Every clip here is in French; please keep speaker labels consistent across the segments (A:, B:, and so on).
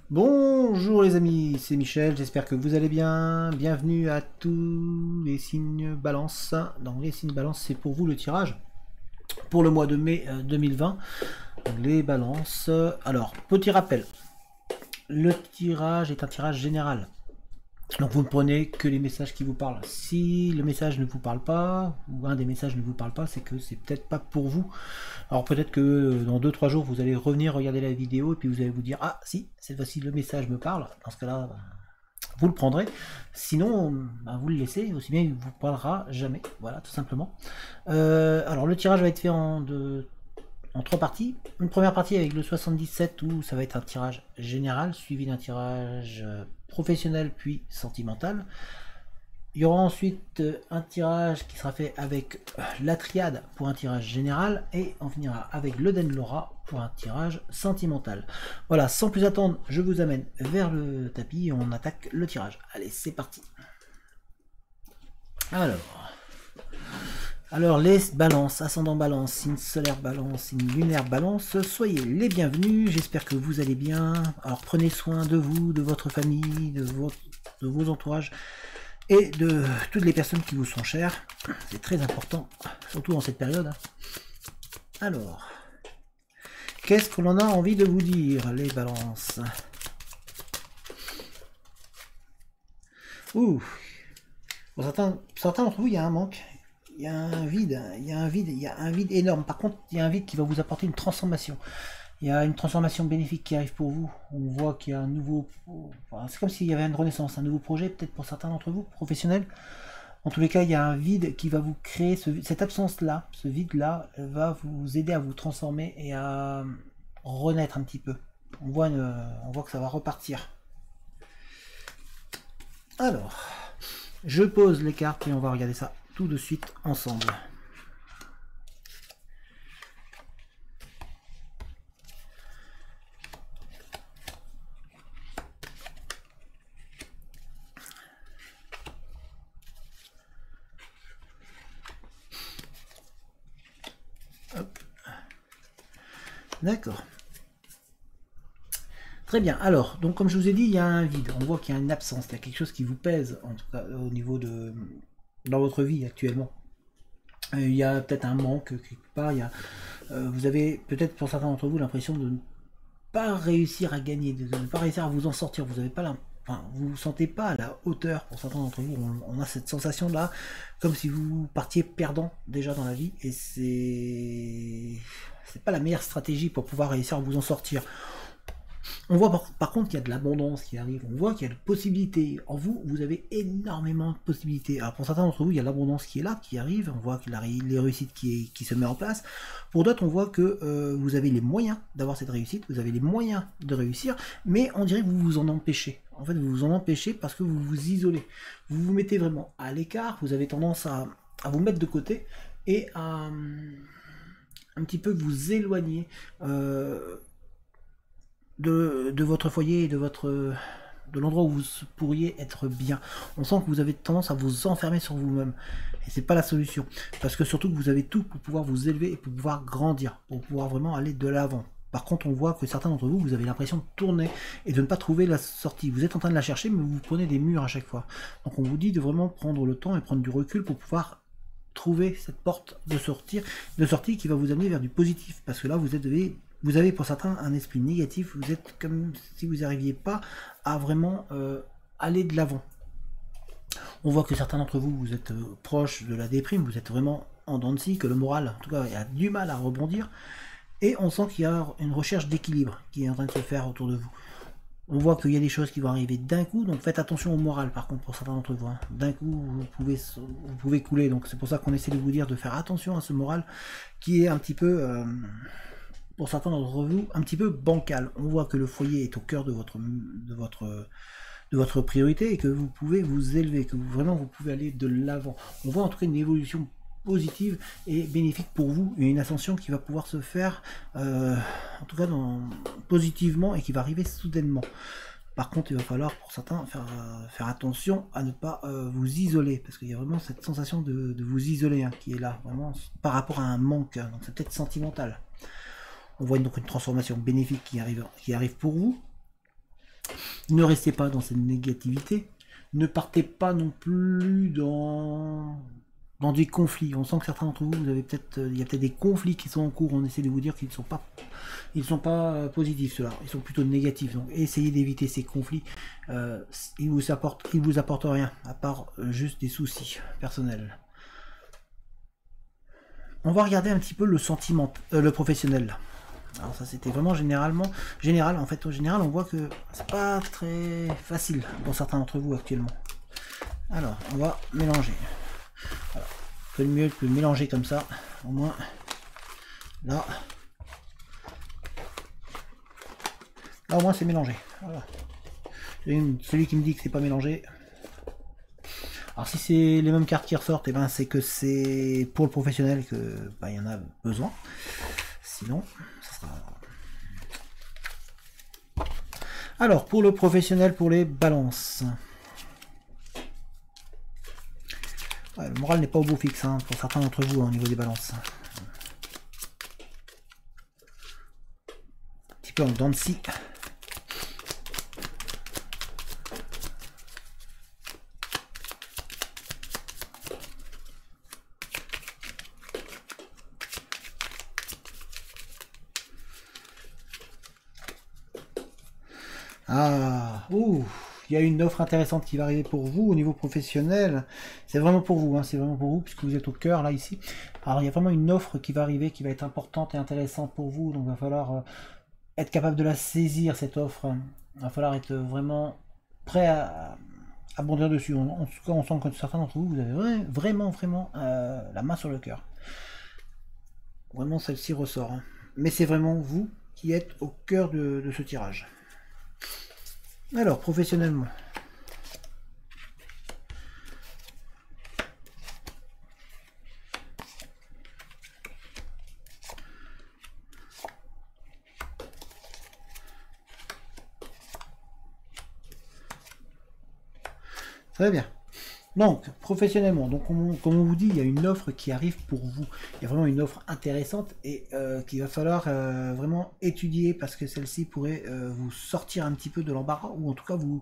A: Bonjour les amis, c'est Michel, j'espère que vous allez bien. Bienvenue à tous les signes balance. Dans les signes balance, c'est pour vous le tirage pour le mois de mai 2020. Les balances. Alors, petit rappel, le tirage est un tirage général. Donc vous ne prenez que les messages qui vous parlent. Si le message ne vous parle pas, ou un des messages ne vous parle pas, c'est que c'est peut-être pas pour vous. Alors peut-être que dans 2-3 jours, vous allez revenir regarder la vidéo et puis vous allez vous dire ah si, cette fois-ci le message me parle. Dans ce cas-là, vous le prendrez. Sinon, vous le laissez, aussi bien il ne vous parlera jamais. Voilà, tout simplement. Alors le tirage va être fait en 3 parties. Une première partie avec le 77 où ça va être un tirage général suivi d'un tirage professionnel puis sentimental. Il y aura ensuite un tirage qui sera fait avec la triade pour un tirage général et on finira avec le Den Laura pour un tirage sentimental. Voilà, sans plus attendre, je vous amène vers le tapis et on attaque le tirage. Allez, c'est parti. Alors les balances, ascendant balance, signe solaire balance, signe lunaire balance, soyez les bienvenus, j'espère que vous allez bien. Alors prenez soin de vous, de votre famille, de vos entourages et de toutes les personnes qui vous sont chères. C'est très important, surtout en cette période. Alors, qu'est-ce que l'on a envie de vous dire, les balances? Ouh, pour certains d'entre vous, il y a un manque. Il y a un vide, il y a un vide énorme. Par contre, il y a un vide qui va vous apporter une transformation. Il y a une transformation bénéfique qui arrive pour vous. On voit qu'il y a un nouveau... Enfin, c'est comme s'il y avait une renaissance, un nouveau projet, peut-être pour certains d'entre vous, professionnels. En tous les cas, il y a un vide qui va vous créer, cette absence-là, ce vide-là, va vous aider à vous transformer et à renaître un petit peu. On voit que ça va repartir. Alors, je pose les cartes et on va regarder ça tout de suite ensemble. D'accord. Très bien. Alors, donc comme je vous ai dit, il y a un vide. On voit qu'il y a une absence. Il y a quelque chose qui vous pèse, en tout cas au niveau de dans votre vie actuellement. Il y a peut-être un manque quelque part. Vous avez peut-être pour certains d'entre vous l'impression de ne pas réussir à gagner, de ne pas réussir à vous en sortir. Vous avez pas vous vous sentez pas à la hauteur. Pour certains d'entre vous, on a cette sensation là, comme si vous partiez perdant déjà dans la vie, et c'est pas la meilleure stratégie pour pouvoir réussir à vous en sortir. On voit par contre qu'il y a de l'abondance qui arrive, on voit qu'il y a de possibilités. En vous, vous avez énormément de possibilités. Alors pour certains d'entre vous, il y a l'abondance qui est là, qui arrive, on voit qu'il y a les réussites qui se met en place. Pour d'autres, on voit que vous avez les moyens d'avoir cette réussite, vous avez les moyens de réussir, mais on dirait que vous vous en empêchez. En fait, vous vous en empêchez parce que vous vous isolez. Vous vous mettez vraiment à l'écart, vous avez tendance à vous mettre de côté et à un petit peu vous éloigner de votre foyer et de l'endroit où vous pourriez être bien. On sent que vous avez tendance à vous enfermer sur vous-même. Et c'est pas la solution. Parce que surtout que vous avez tout pour pouvoir vous élever et pour pouvoir grandir, pour pouvoir vraiment aller de l'avant. Par contre, on voit que certains d'entre vous, vous avez l'impression de tourner et de ne pas trouver la sortie. Vous êtes en train de la chercher, mais vous prenez des murs à chaque fois. Donc on vous dit de vraiment prendre le temps et prendre du recul pour pouvoir trouver cette porte de sortie qui va vous amener vers du positif. Parce que là, vous avez pour certains un esprit négatif, vous êtes comme si vous n'arriviez pas à vraiment aller de l'avant. On voit que certains d'entre vous, vous êtes proches de la déprime, vous êtes vraiment en dents de scie, que le moral, en tout cas, il a du mal à rebondir, et on sent qu'il y a une recherche d'équilibre qui est en train de se faire autour de vous. On voit qu'il y a des choses qui vont arriver d'un coup, donc faites attention au moral par contre pour certains d'entre vous. Hein. D'un coup, vous pouvez couler, donc c'est pour ça qu'on essaie de vous dire de faire attention à ce moral qui est un petit peu... pour certains d'entre vous, un petit peu bancal. On voit que le foyer est au cœur de votre priorité et que vous pouvez vous élever, que vous pouvez aller de l'avant. On voit en tout cas une évolution positive et bénéfique pour vous, et une ascension qui va pouvoir se faire, en tout cas positivement, et qui va arriver soudainement. Par contre, il va falloir pour certains faire attention à ne pas vous isoler, parce qu'il y a vraiment cette sensation de vous isoler hein, qui est là, vraiment par rapport à un manque, hein, donc c'est peut-être sentimental. On voit donc une transformation bénéfique qui arrive pour vous. Ne restez pas dans cette négativité. Ne partez pas non plus dans des conflits. On sent que certains d'entre vous, il y a peut-être des conflits qui sont en cours. On essaie de vous dire qu'ils ne sont pas positifs, ceux-là. Ils sont plutôt négatifs. Donc essayez d'éviter ces conflits. Ils vous apportent rien, à part juste des soucis personnels. On va regarder un petit peu le sentiment, le professionnel. Là. Alors ça c'était vraiment général. En fait, au général, on voit que c'est pas très facile pour certains d'entre vous actuellement. Alors, on va mélanger. Voilà. C'est le mieux que mélanger comme ça, au moins. Là, au moins c'est mélangé. Voilà. Celui qui me dit que c'est pas mélangé. Alors si c'est les mêmes cartes qui ressortent, et ben c'est que c'est pour le professionnel que il y en a besoin. Sinon, ça sera... Alors, pour le professionnel, pour les balances. Ouais, le moral n'est pas au beau fixe, hein, pour certains d'entre vous, au niveau des balances. Un petit peu en dents de scie. Ah, ouh, il y a une offre intéressante qui va arriver pour vous au niveau professionnel. C'est vraiment pour vous, hein, c'est vraiment pour vous, puisque vous êtes au cœur là ici. Alors il y a vraiment une offre qui va arriver, qui va être importante et intéressante pour vous. Donc il va falloir être capable de la saisir, cette offre. Il va falloir être vraiment prêt à bondir dessus. En tout cas, on sent que certains d'entre vous, vous avez vraiment la main sur le cœur. Vraiment, celle-ci ressort. Hein. Mais c'est vraiment vous qui êtes au cœur de ce tirage. Alors, professionnellement. Très bien. Donc, professionnellement, donc comme on vous dit, il y a une offre qui arrive pour vous. Il y a vraiment une offre intéressante et qu'il va falloir vraiment étudier parce que celle-ci pourrait vous sortir un petit peu de l'embarras ou en tout cas vous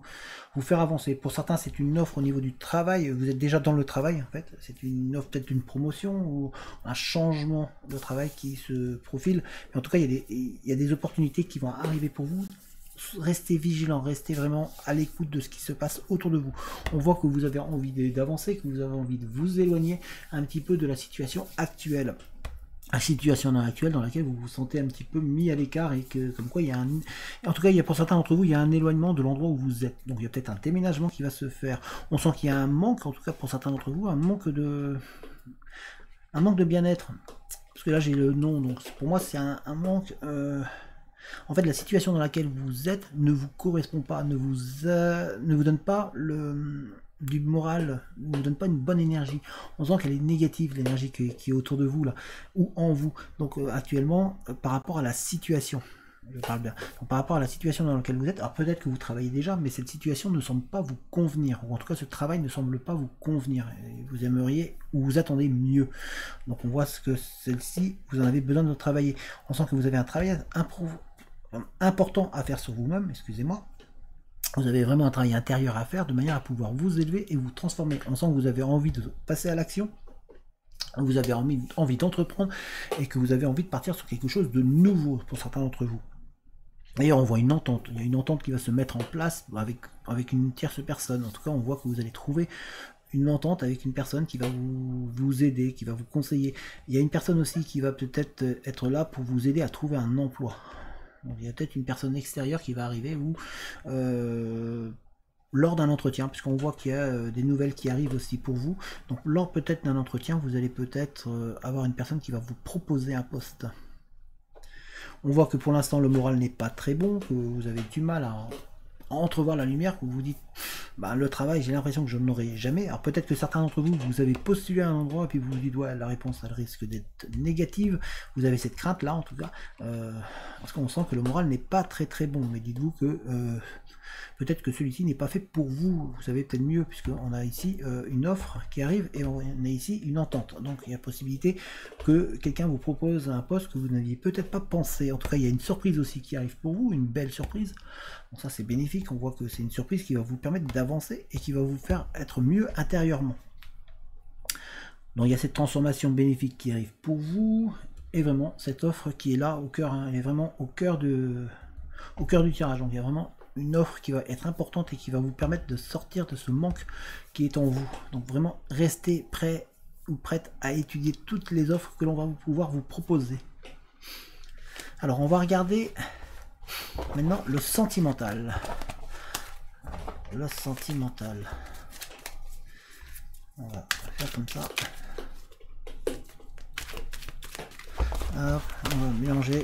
A: faire avancer. Pour certains, c'est une offre au niveau du travail. Vous êtes déjà dans le travail en fait. C'est une offre peut-être une promotion ou un changement de travail qui se profile. Mais en tout cas, il y a des opportunités qui vont arriver pour vous. Restez vigilant, restez vraiment à l'écoute de ce qui se passe autour de vous. On voit que vous avez envie d'avancer, que vous avez envie de vous éloigner un petit peu de la situation actuelle. La situation actuelle dans laquelle vous vous sentez un petit peu mis à l'écart et que comme quoi il y a en tout cas il y a pour certains d'entre vous il y a un éloignement de l'endroit où vous êtes. Donc il y a peut-être un déménagement qui va se faire. On sent qu'il y a un manque, en tout cas pour certains d'entre vous, un manque de bien-être. Parce que là j'ai le nom, donc pour moi c'est un manque. En fait, la situation dans laquelle vous êtes ne vous correspond pas, ne vous donne pas du moral, ne vous donne pas une bonne énergie. On sent qu'elle est négative, l'énergie qui est autour de vous, là, ou en vous. Donc actuellement, par rapport à la situation, je parle bien. Donc, par rapport à la situation dans laquelle vous êtes, alors peut-être que vous travaillez déjà, mais cette situation ne semble pas vous convenir, ou en tout cas ce travail ne semble pas vous convenir. Et vous aimeriez, ou vous attendez mieux. Donc on voit ce que celle-ci, vous en avez besoin de travailler. On sent que vous avez un travail important à faire sur vous-même, excusez-moi. Vous avez vraiment un travail intérieur à faire de manière à pouvoir vous élever et vous transformer. On sent que vous avez envie de passer à l'action, vous avez envie d'entreprendre et que vous avez envie de partir sur quelque chose de nouveau pour certains d'entre vous. D'ailleurs, on voit une entente. Il y a une entente qui va se mettre en place avec une tierce personne. En tout cas, on voit que vous allez trouver une entente avec une personne qui va vous aider, qui va vous conseiller. Il y a une personne aussi qui va peut-être être là pour vous aider à trouver un emploi. Donc, il y a peut-être une personne extérieure qui va arriver ou lors d'un entretien, puisqu'on voit qu'il y a des nouvelles qui arrivent aussi pour vous. Donc lors peut-être d'un entretien, vous allez peut-être avoir une personne qui va vous proposer un poste. On voit que pour l'instant le moral n'est pas très bon, que vous avez du mal à entrevoir la lumière, que vous vous dites bah, le travail, j'ai l'impression que je n'aurai jamais. Alors peut-être que certains d'entre vous, vous avez postulé à un endroit et puis vous vous dites ouais, la réponse elle risque d'être négative. Vous avez cette crainte là en tout cas, parce qu'on sent que le moral n'est pas très très bon. Mais dites-vous que peut-être que celui-ci n'est pas fait pour vous. Vous savez peut-être mieux puisqu'on a ici une offre qui arrive et on a ici une entente. Donc il y a possibilité que quelqu'un vous propose un poste que vous n'aviez peut-être pas pensé. En tout cas, il y a une surprise aussi qui arrive pour vous, une belle surprise. Bon, ça c'est bénéfique, on voit que c'est une surprise qui va vous permettre d'avancer et qui va vous faire être mieux intérieurement. Donc il y a cette transformation bénéfique qui arrive pour vous, et vraiment cette offre qui est là au cœur, hein, elle est vraiment au cœur du tirage. Donc il y a vraiment une offre qui va être importante et qui va vous permettre de sortir de ce manque qui est en vous. Donc vraiment restez prêt ou prête à étudier toutes les offres que l'on va pouvoir vous proposer. Alors on va regarder maintenant le sentimental. Le sentimental. On va faire comme ça. Hop, on va mélanger.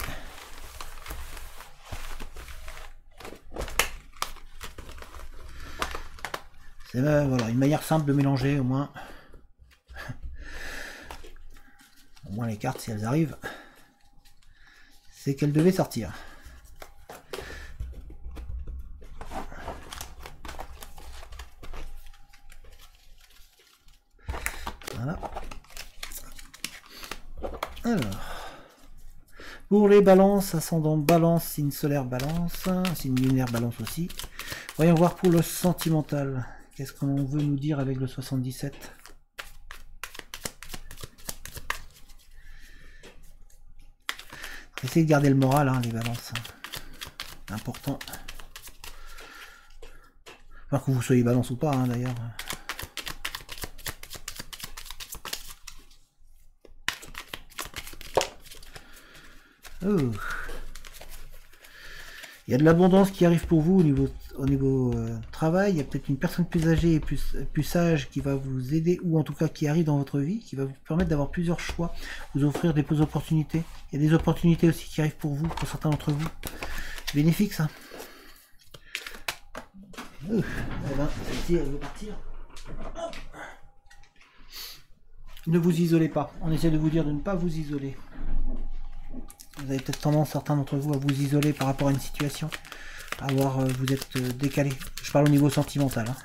A: C'est voilà, une manière simple de mélanger au moins. Au moins les cartes, si elles arrivent, c'est qu'elles devaient sortir. Voilà. Alors, pour les balances, ascendant balance, signe solaire balance, signe lunaire balance aussi. Voyons voir pour le sentimental. Qu'est-ce qu'on veut nous dire avec le 77? Essayez de garder le moral, hein, les balances. Important. Enfin, que vous soyez balance ou pas, hein, d'ailleurs. Oh. Il y a de l'abondance qui arrive pour vous au niveau travail. Il y a peut-être une personne plus âgée et plus sage qui va vous aider, ou en tout cas qui arrive dans votre vie, qui va vous permettre d'avoir plusieurs choix, vous offrir des opportunités. Il y a des opportunités aussi qui arrivent pour vous, pour certains d'entre vous. C'est bénéfique ça. Eh ben, celle-ci elle veut partir. Ne vous isolez pas. On essaie de vous dire de ne pas vous isoler. Vous avez peut-être tendance, certains d'entre vous, à vous isoler par rapport à une situation, à voir vous êtes décalé. Je parle au niveau sentimental. Hein.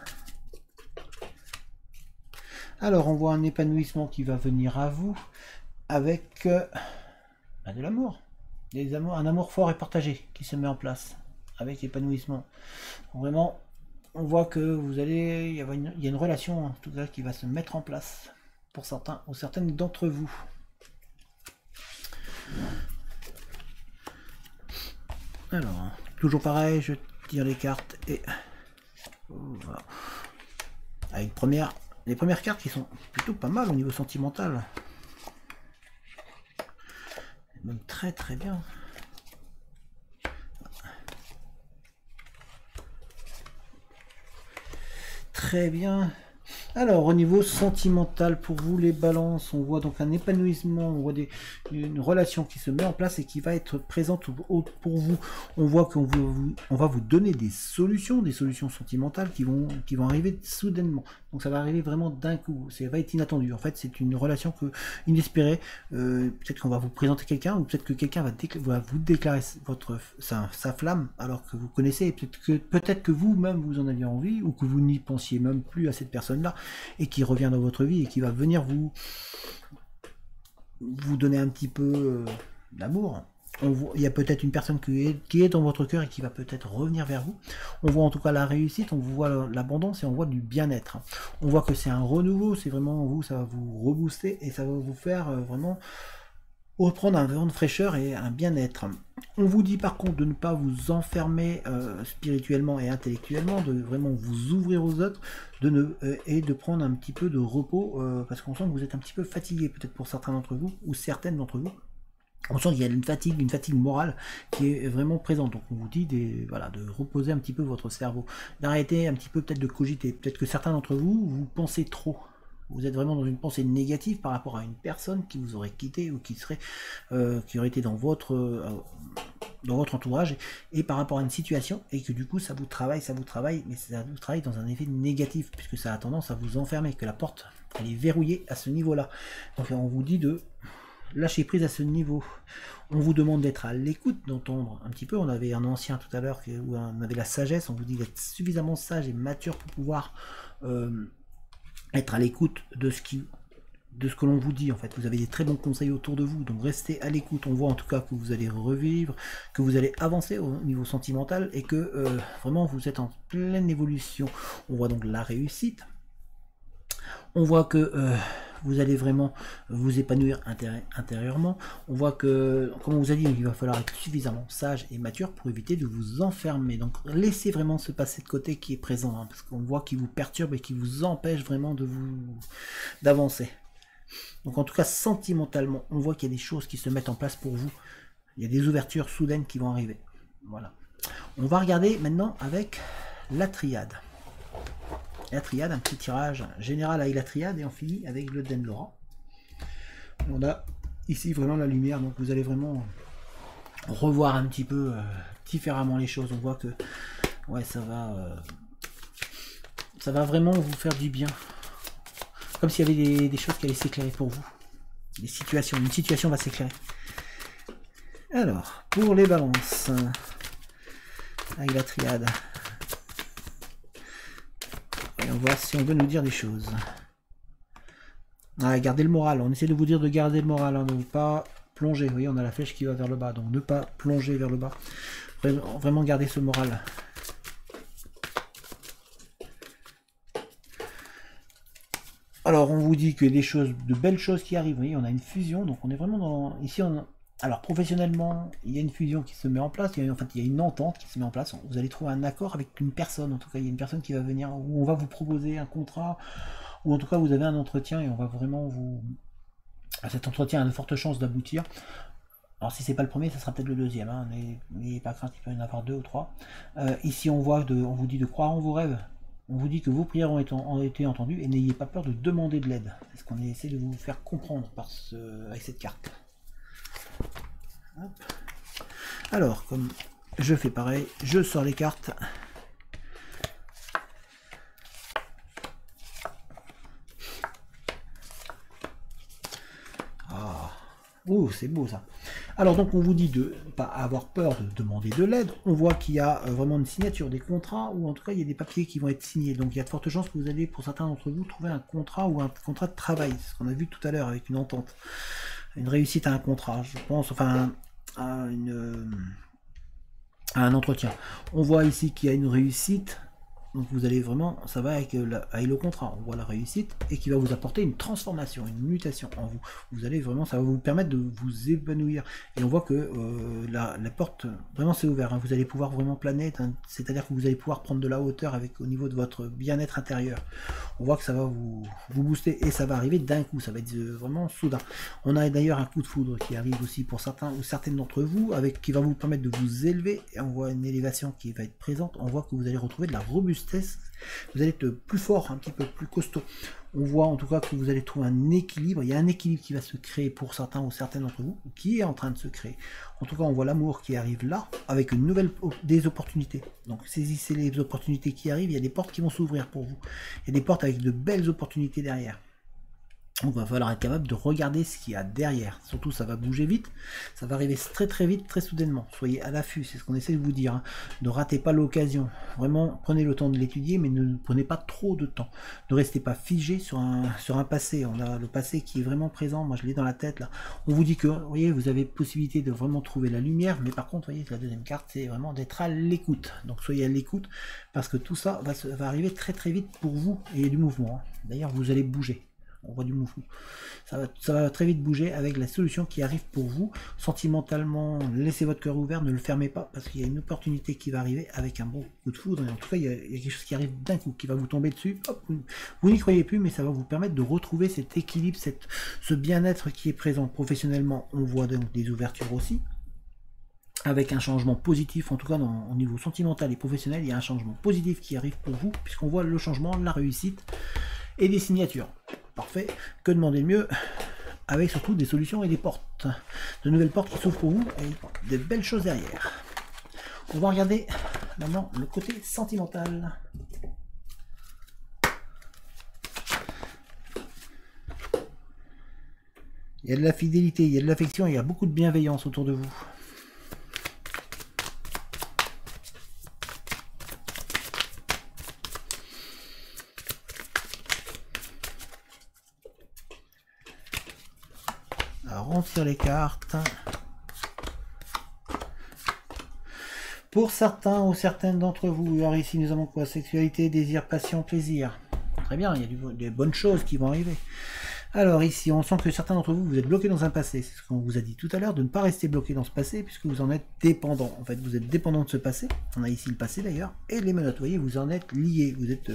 A: Alors, on voit un épanouissement qui va venir à vous avec de l'amour. Un amour fort et partagé qui se met en place avec épanouissement. Vraiment, on voit que vous allez, il y a une relation en tout cas qui va se mettre en place pour certains ou certaines d'entre vous. Alors, toujours pareil, je tire les cartes et voilà. Avec les premières cartes qui sont plutôt pas mal au niveau sentimental. Même très très bien. Très bien. Alors, au niveau sentimental, pour vous les balances, on voit donc un épanouissement, on voit une relation qui se met en place et qui va être présente pour vous. On voit qu'on va vous donner des solutions sentimentales qui vont arriver soudainement. Donc ça va arriver vraiment d'un coup, ça va être inattendu. En fait, c'est une relation inespérée. Peut-être qu'on va vous présenter quelqu'un, ou peut-être que quelqu'un va vous déclarer sa flamme, alors que vous connaissez, et peut-être que vous-même vous en aviez envie, ou que vous n'y pensiez même plus à cette personne-là, et qui revient dans votre vie et qui va venir vous donner un petit peu d'amour. Il y a peut-être une personne qui est dans votre cœur et qui va peut-être revenir vers vous. On voit en tout cas la réussite, on voit l'abondance et on voit du bien-être. On voit que c'est un renouveau, c'est vraiment vous, ça va vous rebooster et ça va vous faire vraiment reprendre un vent de fraîcheur et un bien-être. On vous dit par contre de ne pas vous enfermer spirituellement et intellectuellement, de vraiment vous ouvrir aux autres, et de prendre un petit peu de repos, parce qu'on sent que vous êtes un petit peu fatigué, peut-être pour certains d'entre vous, ou certaines d'entre vous. On sent qu'il y a une fatigue morale qui est vraiment présente. Donc on vous dit de reposer un petit peu votre cerveau, d'arrêter un petit peu peut-être de cogiter. Peut-être que certains d'entre vous, vous pensez trop. Vous êtes vraiment dans une pensée négative par rapport à une personne qui vous aurait quitté ou qui aurait été dans votre dans votre entourage et par rapport à une situation, et que du coup ça vous travaille, mais ça vous travaille dans un effet négatif, puisque ça a tendance à vous enfermer, que la porte elle est verrouillée à ce niveau-là. Donc on vous dit de lâcher prise à ce niveau. On vous demande d'être à l'écoute, d'entendre un petit peu. On avait un ancien tout à l'heure où on avait la sagesse. On vous dit d'être suffisamment sage et mature pour pouvoir être à l'écoute de ce que l'on vous dit. En fait, vous avez des très bons conseils autour de vous, donc restez à l'écoute. On voit en tout cas que vous allez revivre, que vous allez avancer au niveau sentimental et que vraiment vous êtes en pleine évolution. On voit donc la réussite. On voit que vous allez vraiment vous épanouir intérieurement. On voit que, comme on vous a dit, il va falloir être suffisamment sage et mature pour éviter de vous enfermer. Donc laissez vraiment ce passé de côté qui est présent, hein, parce qu'on voit qu'il vous perturbe et qui vous empêche vraiment d'avancer. Donc en tout cas, sentimentalement, on voit qu'il y a des choses qui se mettent en place pour vous. Il y a des ouvertures soudaines qui vont arriver. Voilà. On va regarder maintenant avec la triade. La triade, un petit tirage général avec la triade et on finit avec le Denlora. On a ici vraiment la lumière, donc vous allez vraiment revoir un petit peu différemment les choses. On voit que ouais, ça va vraiment vous faire du bien. Comme s'il y avait des choses qui allaient s'éclairer pour vous. Des situations, une situation va s'éclairer. Alors, pour les balances, avec la triade. Et on voit si on veut nous dire des choses. Ah, gardez le moral. On essaie de vous dire de garder le moral, hein, de ne pas plonger. Vous voyez, on a la flèche qui va vers le bas. Donc ne pas plonger vers le bas. Vraiment garder ce moral. Alors on vous dit qu'il y a des choses, de belles choses qui arrivent. Vous voyez, on a une fusion. Donc on est vraiment dans... Ici, alors professionnellement, il y a une fusion qui se met en place, il y a une entente qui se met en place, vous allez trouver un accord avec une personne, en tout cas il y a une personne qui va venir, où on va vous proposer un contrat, ou en tout cas vous avez un entretien et on va vraiment vous... Cet entretien a de fortes chances d'aboutir. Alors si c'est pas le premier, ça sera peut-être le deuxième, hein. N'ayez pas crainte, il peut y en avoir 2 ou 3. Ici on vous dit de croire en vos rêves, on vous dit que vos prières ont été entendues et n'ayez pas peur de demander de l'aide. C'est ce qu'on essaie de vous faire comprendre avec cette carte. Hop. Alors, comme je fais pareil, je sors les cartes. Ah, oh, c'est beau ça. Alors donc on vous dit de ne pas avoir peur de demander de l'aide. On voit qu'il y a vraiment une signature des contrats, ou en tout cas il y a des papiers qui vont être signés. Donc il y a de fortes chances que vous allez, pour certains d'entre vous, trouver un contrat ou un contrat de travail. C'est ce qu'on a vu tout à l'heure avec une entente. Une réussite à un contrat, je pense, enfin à un entretien. On voit ici qu'il y a une réussite, donc vous allez vraiment, ça va avec le contrat, on voit la réussite, et qui va vous apporter une transformation, une mutation en vous. Vous allez vraiment, ça va vous permettre de vous épanouir, et on voit que la porte, vraiment c'est ouvert, hein. Vous allez pouvoir vraiment planer, c'est-à-dire que vous allez pouvoir prendre de la hauteur au niveau de votre bien-être intérieur. On voit que ça va vous booster, et ça va arriver d'un coup, ça va être vraiment soudain. On a d'ailleurs un coup de foudre qui arrive aussi pour certains ou certaines d'entre vous, qui va vous permettre de vous élever, et on voit une élévation qui va être présente. On voit que vous allez retrouver de la robustesse, vous allez être plus fort, un petit peu plus costaud. On voit en tout cas que vous allez trouver un équilibre, il y a un équilibre qui va se créer pour certains ou certaines d'entre vous, qui est en train de se créer. En tout cas, on voit l'amour qui arrive là, avec des opportunités. Donc saisissez les opportunités qui arrivent, il y a des portes qui vont s'ouvrir pour vous. Il y a des portes avec de belles opportunités derrière. Donc il va falloir être capable de regarder ce qu'il y a derrière. Surtout ça va bouger vite, ça va arriver très très vite, très soudainement. Soyez à l'affût, c'est ce qu'on essaie de vous dire, hein. Ne ratez pas l'occasion. Vraiment, prenez le temps de l'étudier, mais ne prenez pas trop de temps. Ne restez pas figé sur un passé. On a le passé qui est vraiment présent, moi je l'ai dans la tête là. On vous dit que, vous voyez, vous avez possibilité de vraiment trouver la lumière, mais par contre, vous voyez, la deuxième carte, c'est vraiment d'être à l'écoute. Donc soyez à l'écoute, parce que tout ça va arriver très très vite pour vous, et il y a du mouvement, hein. D'ailleurs, vous allez bouger. On voit du mouvement. Ça va très vite bouger avec la solution qui arrive pour vous. Sentimentalement, laissez votre cœur ouvert, ne le fermez pas, parce qu'il y a une opportunité qui va arriver avec un bon coup de foudre. Et en tout cas, il y a quelque chose qui arrive d'un coup, qui va vous tomber dessus. Hop, vous n'y croyez plus, mais ça va vous permettre de retrouver cet équilibre, ce bien-être qui est présent professionnellement. On voit donc des ouvertures aussi, avec un changement positif, en tout cas au niveau sentimental et professionnel, il y a un changement positif qui arrive pour vous, puisqu'on voit le changement, la réussite et des signatures. Parfait, que demander de mieux avec surtout des solutions et des portes. De nouvelles portes qui s'ouvrent pour vous et de belles choses derrière. On va regarder maintenant le côté sentimental. Il y a de la fidélité, il y a de l'affection, il y a beaucoup de bienveillance autour de vous. On tire les cartes. Pour certains ou certaines d'entre vous, alors ici nous avons quoi? Sexualité, désir, passion, plaisir. Très bien, il y a des bonnes choses qui vont arriver. Alors ici, on sent que certains d'entre vous, vous êtes bloqués dans un passé. C'est ce qu'on vous a dit tout à l'heure, de ne pas rester bloqué dans ce passé, puisque vous en êtes dépendant. En fait, vous êtes dépendant de ce passé. On a ici le passé d'ailleurs. Et les menottes, vous voyez, vous en êtes liés. Vous êtes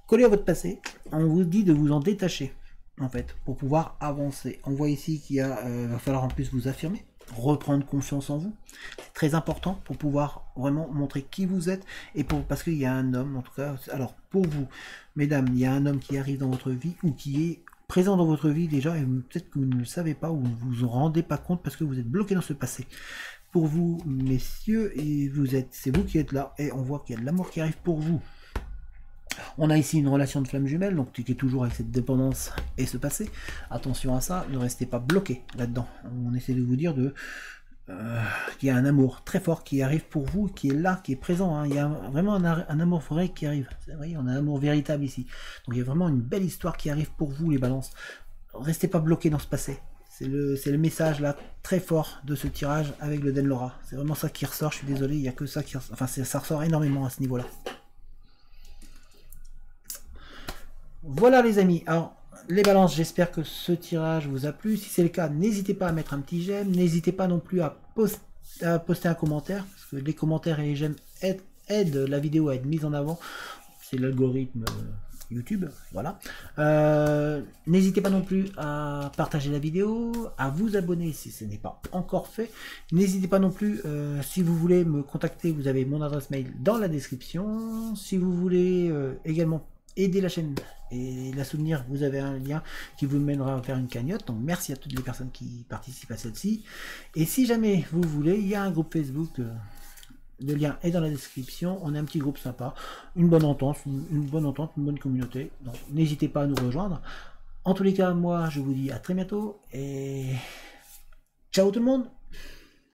A: collé à votre passé. On vous dit de vous en détacher, en fait, pour pouvoir avancer. On voit ici qu'il va falloir en plus vous affirmer, reprendre confiance en vous. C'est très important pour pouvoir vraiment montrer qui vous êtes, et parce qu'il y a un homme, en tout cas, alors pour vous, mesdames, il y a un homme qui arrive dans votre vie, ou qui est présent dans votre vie déjà, et peut-être que vous ne le savez pas, ou vous vous en rendez pas compte, parce que vous êtes bloqué dans ce passé. Pour vous, messieurs, et c'est vous qui êtes là, et on voit qu'il y a de l'amour qui arrive pour vous. On a ici une relation de flamme jumelle, donc tu es toujours avec cette dépendance et ce passé. Attention à ça, ne restez pas bloqué là-dedans. On essaie de vous dire qu'il y a un amour très fort qui arrive pour vous, qui est là, qui est présent. Hein. Il y a vraiment un amour vrai qui arrive. Vous voyez, on a un amour véritable ici. Donc il y a vraiment une belle histoire qui arrive pour vous, les balances. Restez pas bloqué dans ce passé. C'est le message là très fort de ce tirage avec le Denlora. C'est vraiment ça qui ressort, je suis désolé, il n'y a que ça qui ressort. Enfin, ça ressort énormément à ce niveau-là. Voilà les amis, alors les balances, j'espère que ce tirage vous a plu. Si c'est le cas, n'hésitez pas à mettre un petit j'aime, n'hésitez pas non plus à poster un commentaire, parce que les commentaires et les j'aime aident la vidéo à être mise en avant. C'est l'algorithme YouTube, voilà. N'hésitez pas non plus à partager la vidéo, à vous abonner si ce n'est pas encore fait. N'hésitez pas non plus, si vous voulez me contacter, vous avez mon adresse mail dans la description. Si vous voulez également aider la chaîne et la soutenir, vous avez un lien qui vous mènera vers une cagnotte. Donc merci à toutes les personnes qui participent à celle-ci. Et si jamais vous voulez, il y a un groupe Facebook, le lien est dans la description. On a un petit groupe sympa, une bonne entente, une bonne communauté. Donc n'hésitez pas à nous rejoindre. En tous les cas, moi je vous dis à très bientôt et ciao tout le monde.